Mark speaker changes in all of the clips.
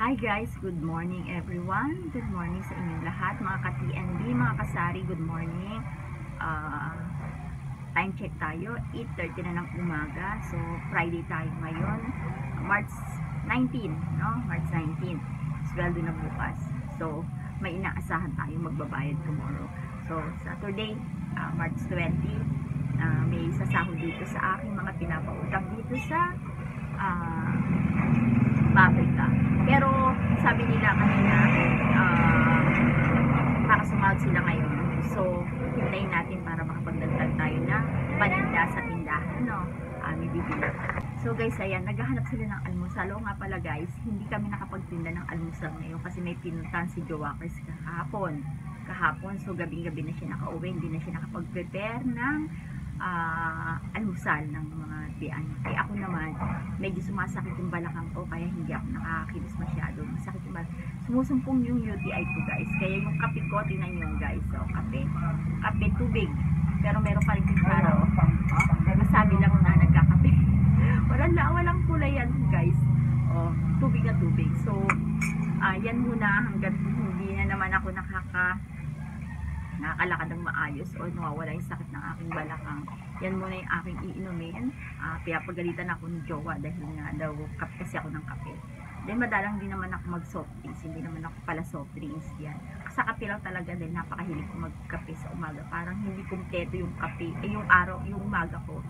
Speaker 1: Hi guys, good morning everyone. Good morning sa inyong lahat, mga ka-TNB, mga kasari, good morning. Time check tayo, 8:30 na ng umaga. So Friday tayo ngayon, March 19, no? March 19. Sweldo na bukas. So may inaasahan tayo magbabayad tomorrow. So Saturday, March 20, may sasahod dito sa aking mga pinapautang dito sa pabrika. Pero sabi nila kanina makasumahod sila ngayon. So hintayin natin para makapagdagdag tayo ng paninda sa tindahan, no? May bibili. So guys, ayan, naghahanap sila ng almusal. O nga pala guys, hindi kami nakapagtinda ng almusal ngayon kasi may pinuntahan si Joaquez kahapon. So gabing-gabi na siya nakauwi, hindi na siya nakapag-prepare ng almusal ng mga tiyan. Kaya ako naman, medyo sumasakit yung balakang ko, kaya hindi ako nakakilos masyado. Masakit yung balakang. Sumusumpong yung UTI ko guys. Kaya yung kape ko, tingnan nyo guys. So, kape, tubig. Pero meron pa rin kutsara. Masabi lang na nagkakape. Walang kulay yan guys. Tubig na tubig. So, yan muna hanggat hindi na naman ako nakakalakad ng maayos o nawawala yung sakit ng aking balakang. Yan muna yung aking iinumin. Pagalitan ako ni Jowa dahil nga daw kasi ako ng kape. Then madalang din naman ako mag soft drinks, hindi naman ako pala soft drinks yan. Sa kape lang talaga dahil napakahilig ko magkape sa umaga. Parang hindi kumpleto yung kape, yung araw, yung umaga ko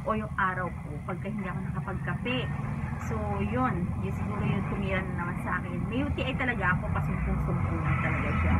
Speaker 1: o yung araw ko pagka hindi ako nakapagkape. So yun siguro yung tumira na naman sa akin. May UTI talaga ako, pasumpong-sumpong talaga siya.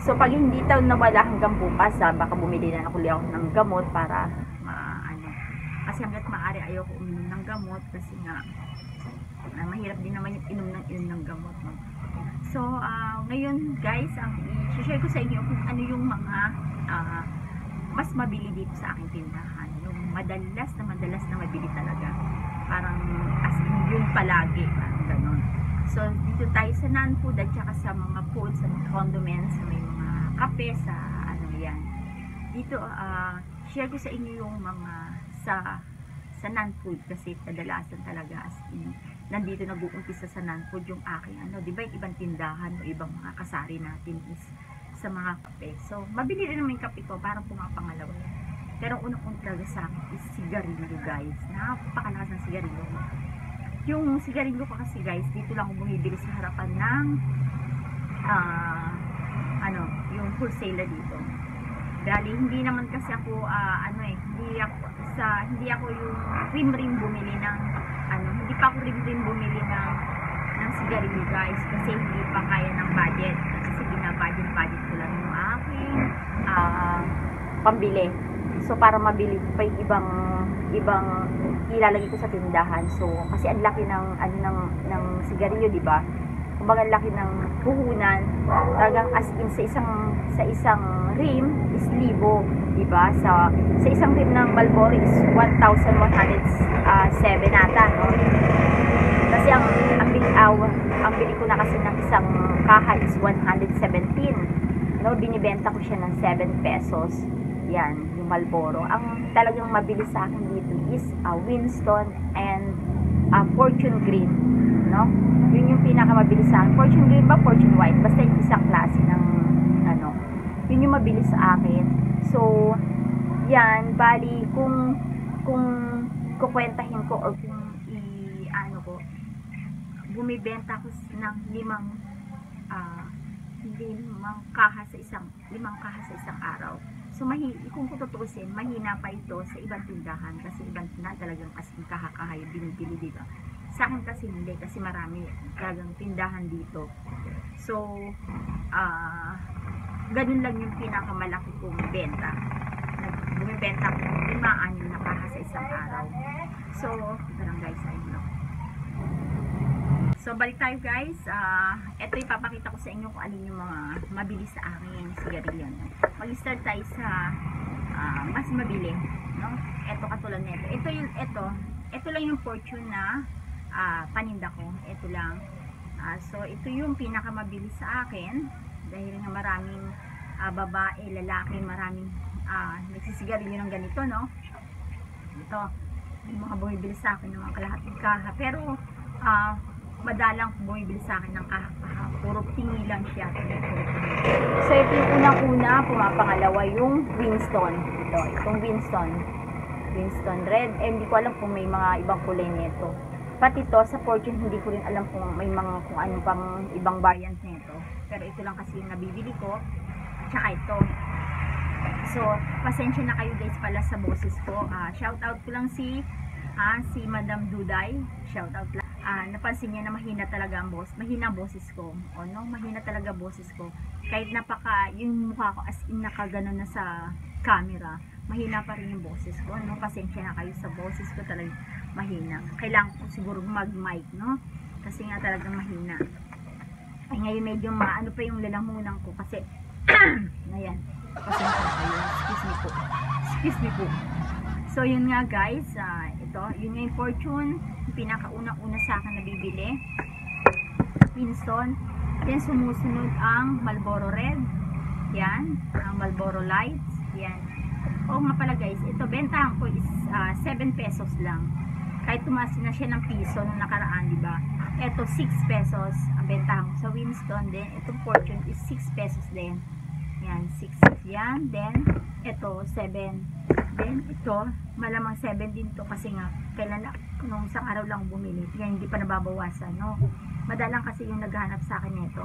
Speaker 1: So pag hindi tayo nawala hanggang bukas, baka bumili na ako ng gamot para kasi hanggat maaari ayoko uminom ng gamot kasi nga mahirap din naman yung inom ng gamot, no? So ngayon guys, ang i-share ko sa inyo kung ano yung mga mas mabili dito sa aking tindahan, yung madalas na mabili talaga, parang as in yun palagi, parang ganon. So dito tayo sa non-food at saka sa mga food, sa mga condiments, sa may mga kape, sa ano yan. Dito share ko sa inyo yung mga sa non-food kasi kadalasan talaga as in nandito nag-uumpisa sa non-food yung aking di ba yung ibang tindahan o ibang mga kasari natin is sa mga kape. So mabili rin naman yung kape ko, parang pumapangalawa. Pero unang-una talaga sa akin is sigarilyo guys. Napakalakas ng sigarilyo. Yung sigarilyo ko kasi guys, dito lang ako bumibili sa harapan ng yung wholesaler dito. Dahil hindi naman kasi ako hindi ako yung rim bumili ng hindi pa ako rim bumili ng sigarilyo guys kasi hindi pa kaya ng budget. Kasi binabudget ko lang yung aking pambili. So para mabili pa yung ibang ilalagay ko sa tindahan. So kasi ang laki ng sigarilyo, di ba? Kumbaga ang laki ng puhunan. Talagang as in sa isang rim is libo, di ba? Sa isang rim ng Marlboro is 1,107 ata, no? Kasi ang bili ko na kasi ng isang kaha is 117. No, binibenta ko siya ng 7 pesos. Yan, yung Marlboro. Ang talagang mabili sa akin dito is Winston and Fortune Green, no? Yun yung pinakamabili sa akin. Fortune Green ba? Fortune White? Basta yung isang klase ng yun yung mabili sa akin. So yan, bali kung kukwentahin ko or kung bumibenta ko ng limang kaha sa isang araw. So kung tutuusin, mahina pa ito sa ibang tindahan kasi ibang tindahan talagang as in kaha-kaha yung binibili, diba? Sa akin kasi hindi, kasi marami talagang tindahan dito. So ganun lang yung pinakamalaki kong benta. Bumibenta ko 5-6 na kaha sa isang araw. So parang guys, so balik tayo guys. Ito ipapakita ko sa inyo kung alin yung mga mabili sa akin sigarilyo. Mag-start tayo sa mas mabili, no? Ito katulad nito. Ito lang yung Fortune na paninda ko. Ito lang. So ito yung pinakamabili sa akin dahil nga maraming babae, lalaki, maraming nagsisigarilyo ng ganito, no? Ito yung mga bumibili sa akin ng mga kalahating kaha. Pero madalang bumibili sa akin ng kaha-kaha. Puro tingi lang siya. So, ito yung unang-una. Pumapangalawa yung Winston. Itong Winston. Winston Red. Hindi ko alam kung may mga ibang kulay nito. Pati ito, sa Fortune, hindi ko rin alam kung may mga kung anong pang ibang variant nito. Pero ito lang kasi yung nabibili ko. Tsaka ito. So, pasensya na kayo guys pala sa boses ko. Shoutout ko lang si Madam Duday. Shoutout lang. Napansin niya na mahina talaga ang mahina boses ko. O no, mahina talaga boses ko. Kahit yung mukha ko as in nakaganon na sa camera, mahina pa rin yung boses ko. No, pasensya na kayo sa boses ko, talaga mahina. Kailangan ko siguro mag-mic, no? Kasi nga talagang mahina. Ay ngayon medyo maano pa yung lalamunan ko kasi ayan. Pasensya na kayo. Excuse me po. So yun nga guys, yun nga yung Fortune, yung pinakauna-una sa akin nabibili. Winston. Then sumusunod ang Marlboro Red. Yan, ang Marlboro Lights. Yan. Oo nga pala guys, ito bentahan ko is 7 pesos lang. Kahit tumaas na siya ng piso nung nakaraan, di ba? Ito 6 pesos ang bentahan ko sa Winston. Then itong Fortune is 6 pesos din. Yan, 6 yan. Then ito 7. Then ito malamang 7 din to kasi nga kailan nung isang araw lang bumili. Yan, hindi pa nababawasan, no? Madalang kasi yung naghahanap sa akin nito.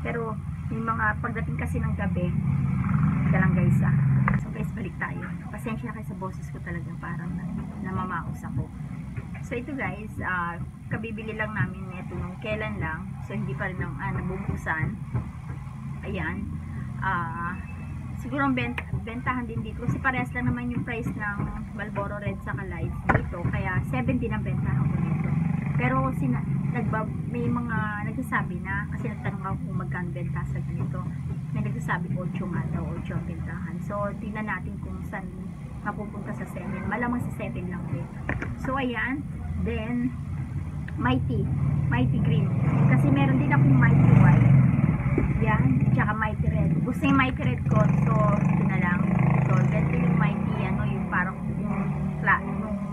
Speaker 1: Pero yung mga pagdating kasi ng gabi, lang guys So guys, balik tayo. Pasensya na kayo sa boses ko, talagang parang namamaos ako. So ito guys, kabibili lang namin ito nung kailan lang. So hindi pa rin nabubuksan. Ayan. Siguro ang bentahan din dito kasi parehas lang naman yung price ng Marlboro Red sa Lights dito, kaya 7 din ang bentahan ko nito. Pero may mga nagsasabi na, kasi nagtanong ako kung magkano benta sa ganito, na nagsasabi 8 nga daw, 8 ang bentahan. So tingnan natin kung saan mapupunta sa 7. Malamang sa 7 lang din. So ayan. Then Mighty Green, kasi meron din akong Mighty White. Yan, tsaka Mighty Red. Gusto yung Mighty Red ko, so ito na lang. So, ganito yung Mighty, yung parang yung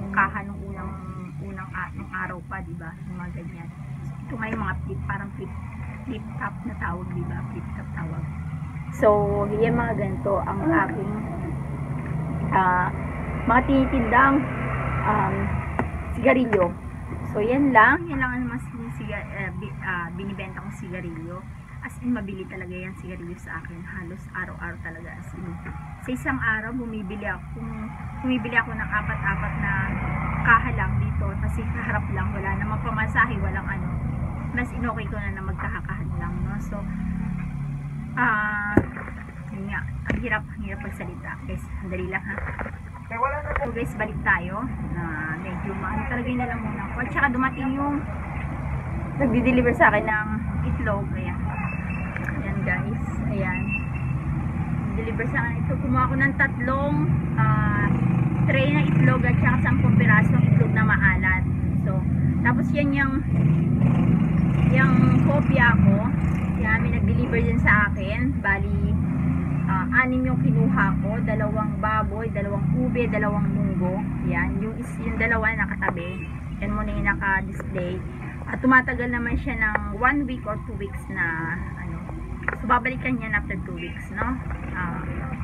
Speaker 1: kaha nung unang araw pa, diba? Yung mga ganyan. So, ito nga yung mga parang flip top na tawag, diba? Flip top tawag. So, yung mga ganito ang aking mga tinitindang sigarilyo. So, yan lang ang mas binibenta kong sigarilyo. As in, mabili talaga yan sigarilyo sa akin. Halos araw-araw talaga. As in, sa isang araw, bumibili ako ng 4-4 na kaha lang dito. Kasi kaharap lang, wala namang pamasahe, walang ano. Mas inokay ko na magkahakahan lang, no? So, yun nga, ang hirap pagsalita. Guys, andali lang ha. So guys, balik tayo. Medyo maano talaga yung lalamunan ko. At saka dumating yung nagdi-deliver sa akin ng itlog. Ayan. Ayan guys. Ayan. Deliver sa akin ito. Kumuha ko ng 3 tray na itlog at saka 10 pirasong itlog na maalat. So, tapos yan yung kopya ko. Yan, may nag-deliver din sa akin. Bali, 6 yung kinuha ko. 2 baboy, 2 ube, 2 munggo. Yan, yung dalawa nakatabi. Yan muna yung naka-display. At tumatagal naman siya ng 1 week or 2 weeks na so babalikan yan after 2 weeks, no?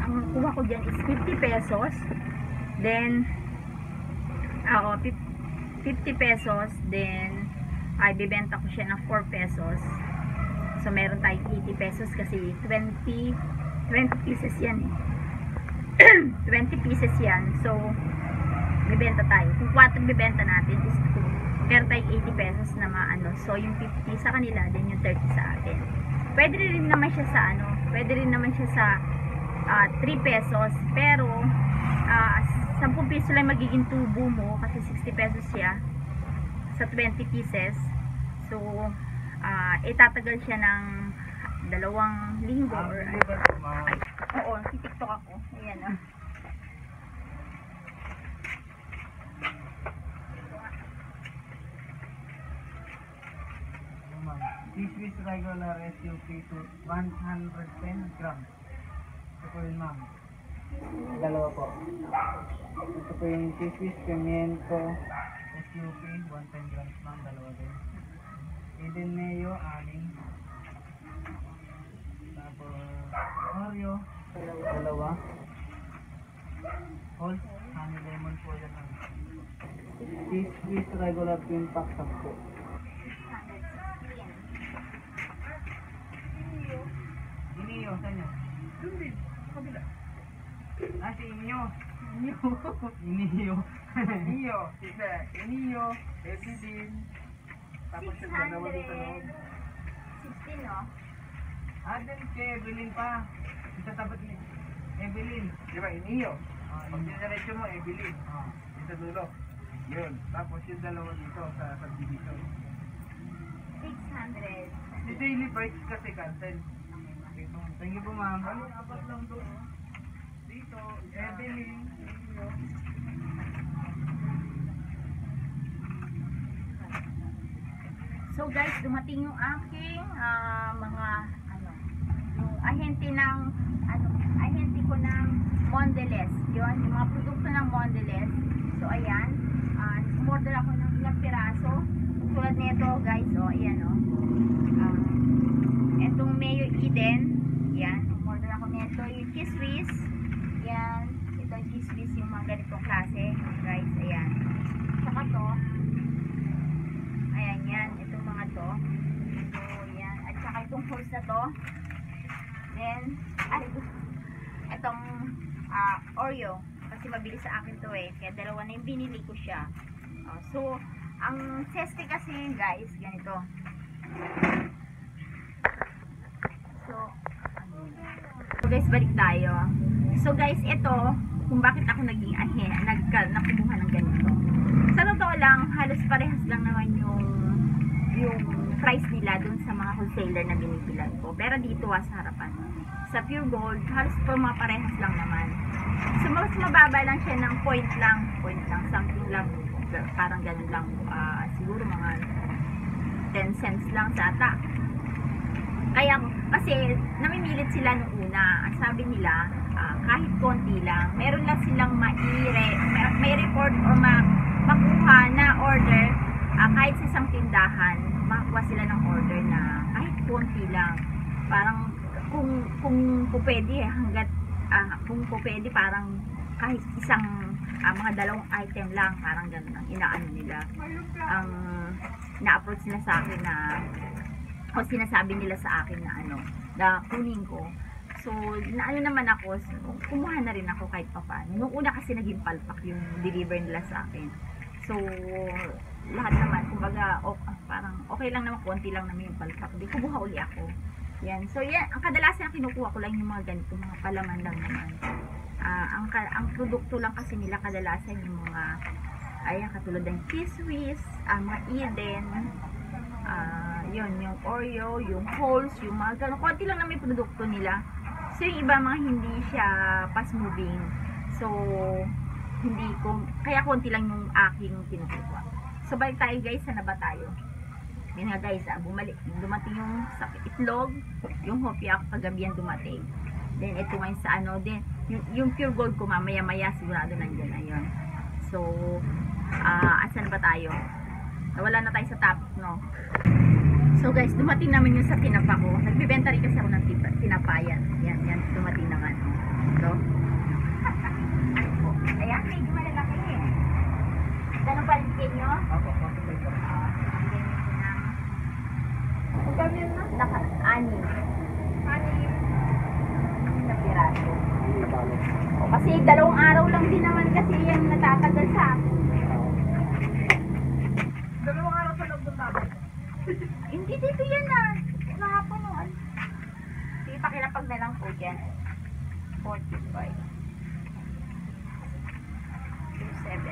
Speaker 1: Ang kuha ko dyan is 50 pesos. Then 50 pesos. Then ay bibenta ko siya ng 4 pesos. So meron tayong 80 pesos kasi 20 pieces yan eh. 20 pieces yan. So bibenta tayo. Kung 4 bibenta natin is 2. Meron tayong 80 pesos na maano. So yung 50 sa kanila, then yung 30 sa atin. Pwede rin naman siya sa sa 3 pesos, pero 10 piso lang magiging tubo mo kasi 60 pesos siya sa 20 pieces. So itatagal siya ng 2 linggo or oo, TikTok ako. Ayan
Speaker 2: This is regular SUP to 110 grams. Ito po yun, ma'am. Dalawa po. Ito po yung cheese pimiento SUP 110 grams, ma'am. Dalawa din. Eden Mayo, 6. Tapos, Oreo, dalawa. Whole, honey lemon po yan. Cheese with regular cream pack, 10. Inyo, saan nyo? Doon din, kabila. Si Inyo. Inyo. Inyo. Sisa, Inyo. Evelyn. Tapos yung dalawa dito loob.
Speaker 1: 16, no?
Speaker 2: Din kay Evelyn pa. Sa tapat ni Evelyn. Di ba, Inyo? Pag diniretso mo, Evelyn. Sa dulo. Yun. Tapos yung dalawa dito sa subdivision.
Speaker 1: 600.
Speaker 2: Si Daily Bites kasi cancel. Thank you po, ma'am. Apat lang doon. Dito, Evelyn.
Speaker 1: So guys, dumating yung aking mga yung ahente ko ng Mondelez. Yun, yung mga produkto ng Mondelez. So ayan, umorder ako ng ilang piraso. Tulad nito guys, ayan etong Mayo Eden. Yan, umorder ako nito. Yung cheese whiz. Yan, ito yung cheese whiz, yung mga ganitong klase. Guys, ayan. Saka to. Ayan, yan. Itong mga to. So, yan. At saka itong holes na to. Then, itong Oreo. Kasi mabilis sa akin to eh. Kaya dalawa na yung binili ko siya. So, ang zeste kasi guys, ganito. So guys, balik tayo. So guys, ito, kung bakit ako naging nakumuha ng ganito. Sa totoo lang, halos parehas lang naman yung price nila dun sa mga wholesaler na binibilan ko. Pero dito sa harapan, sa Pure Gold, halos mga parehas lang naman. So mas mababa lang siya ng point lang, something lang, parang ganun lang, siguro mga 10 cents lang sa ata. Kaya, kasi, namimilit sila nung una. Ang sabi nila, kahit konti lang, meron lang silang may report or makuha na order, kahit sa isang tindahan, makakuha sila ng order na kahit konti lang. Parang, kung pwede, kung pwede, parang kahit isang, mga dalawang item lang, parang gano'n ang inaano nila. Ang na-approach nila sa akin na, o sinasabi nila sa akin na kunin ko. So, naano naman ako, so, kumuha na rin ako kahit pa paano. Nung una kasi naging palpak yung deliver nila sa akin. So, lahat naman, kumbaga, parang okay lang naman, konti lang naman yung palpak. Di, kumuha uli ako. Yan. So, yan, ang kadalasan na kinukuha ko lang yung mga ganito, mga palaman lang naman. Ang produkto lang kasi nila kadalasan yung mga, ayan, katulad ng cheese whiz, mga Eden, yun, yung Oreo, yung Halls, yung mga gano'n. Konti lang naman yung produkto nila. So, yung iba mga hindi siya fast moving. So, kaya konti lang yung aking pinukuha. So, balik tayo guys, sana ba tayo? Yan nga guys, dumating yung sa itlog, yung hopya ako kagabihan dumating. Then, ito ngayon sa then, yung Pure Gold ko mamaya-maya, sigurado nandiyan na yun. So, asan ba tayo? Wala na tayo sa topic, no? So guys, dumating naman yung sa tinapa ko. Nagbibenta rin kasi ako ng tinapayan. Yan, dumating naman. So, ayan, medyo malalaki eh. Ganun pa rin nyo?
Speaker 2: Ako.
Speaker 1: Kami na? Naka-ani. Na piraso. Kasi 2 araw lang din naman kasi yung natatagal sa akin.
Speaker 2: 2 araw pa lang buntabay.
Speaker 1: Hindi dito yan Nahapon noon. Sige, pakilapag na lang po dyan. 45. 27.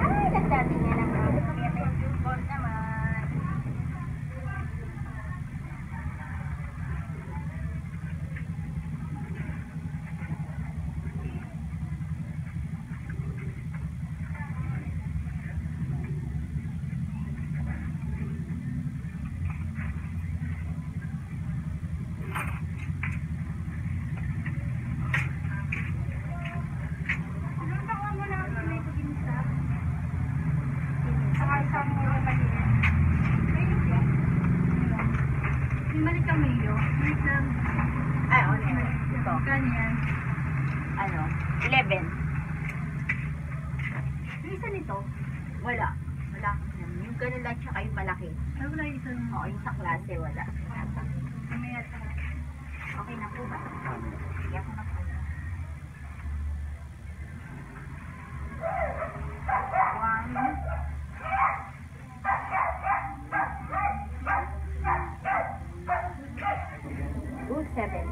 Speaker 1: Ay, nagdating nga ng product. Kaya may billboard naman. ano, 11. Yung isa nito, wala. Wala akong yan. Yung ganun lang siya kayo malaki.
Speaker 3: Ano wala yung isang...
Speaker 1: Oo, yung sa klase, wala. Okay na po ba? Sige ako na po. One. Two, 7.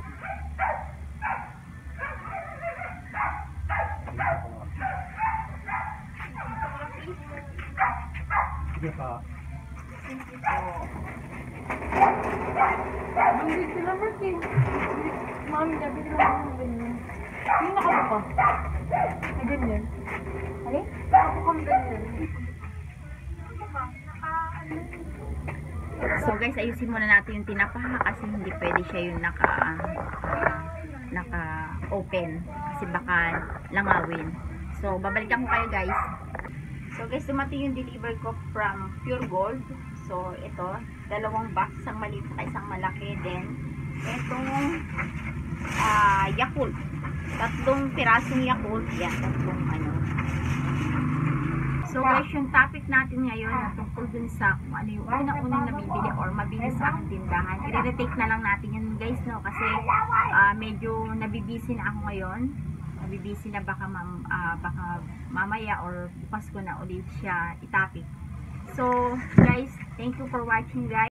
Speaker 2: Sige pa.
Speaker 3: Bumili sila, Martin. Mami, gabi nila ako ng ganyan. Yung nakabuka. Ay, ganyan.
Speaker 1: Alin?
Speaker 3: Nakabuka ng ganyan.
Speaker 1: So guys, ayusin muna natin yung tinapa kasi hindi pwede siya yung naka-open kasi baka langawin. So babalikan ko kayo guys. So guys, dumating yung deliver ko from Pure Gold. So ito, dalawang box, isang maliit at isang malaki. Then itong Yakult. Tatlong pirasong Yakult. Yan, tatlong ano. So guys, yung topic natin ngayon na tungkol dun sa kung ano yung unang-unang nabibili or mabili sa aking tindahan. I-retake na lang natin yun guys, no? Kasi medyo nabibisi na ako ngayon. Nabibisi na baka mamaya or bukas ko na ulit siya i-topic. So guys, thank you for watching guys.